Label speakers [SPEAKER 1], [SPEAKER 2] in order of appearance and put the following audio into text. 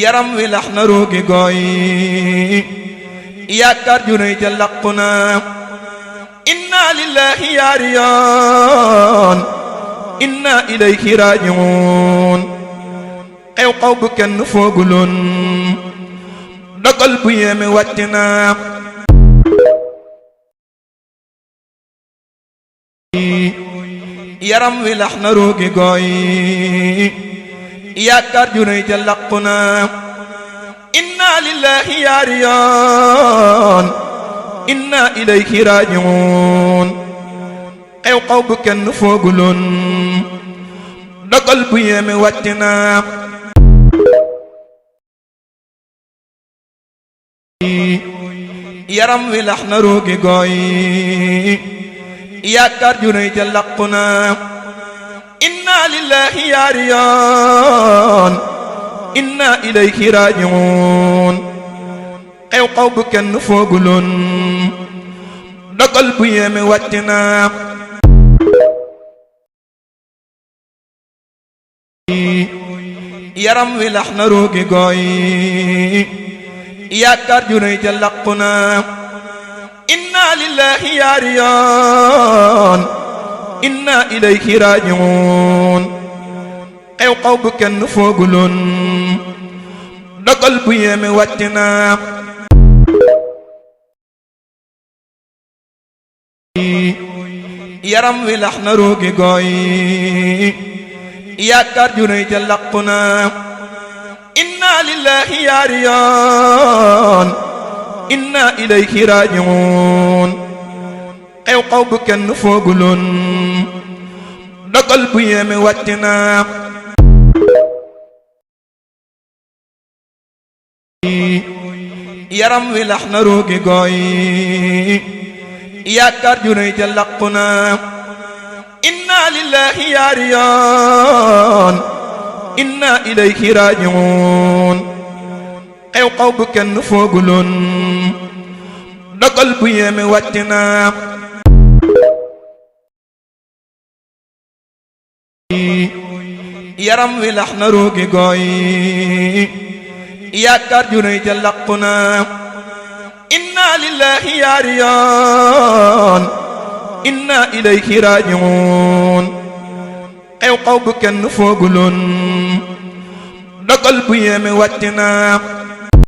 [SPEAKER 1] yaram wi lax na ruugi gooy yaakaar ju rëy ja laqu na inna lillahi yaari yoon inna ilayhi raaji'uun xew-xew bu kenn fooguloon dogal bu yéeme wàcc na yaram wi lax na ruugi gooy yaakaar ju rëy ja laqu na inna lillahi yaari yoon inna ilayhi raaji'uun xew-xew bu kenn fooguloon dogal bu yéeme wàcc na yaram wi lax na ruugi gooy yaakaar ju rëy ja laqu na inna lillahi yaari yoon inna ilayhi raaji'uun xew-xew bu kenn fooguloon dogal bu yéeme wàcc na yaram wi lax na ruugi gooy yaakaar ju rëy ja laqu na inna lillahi yaari yoon inna ilayhi raaji'uun xew-xew bu kenn fooguloon dogal bu yéeme wàcc na yaram wi lax na ruugi gooy yaakaar ju rëy ja laqu na inna lillahi yaari yoon inna ilayhi raaji'uun xew-xew bu kenn fooguloon dogal bu yéeme wàcc na yaram wi lax na ruugi gooy yaakaar ju rëy ja laqu na inna lillahi yaari yoon inna ilayhi raaji'uun xew-xew bu kenn fooguloon dogal bu yéeme wàcc na yaram wi lax na ruugi gooy yaakaar ju rëy ja laqu na inna lillahi yaari yoon inna ilayhi raaji'uun xew-xew bu kenn fooguloon dogal bu yéeme wàcc na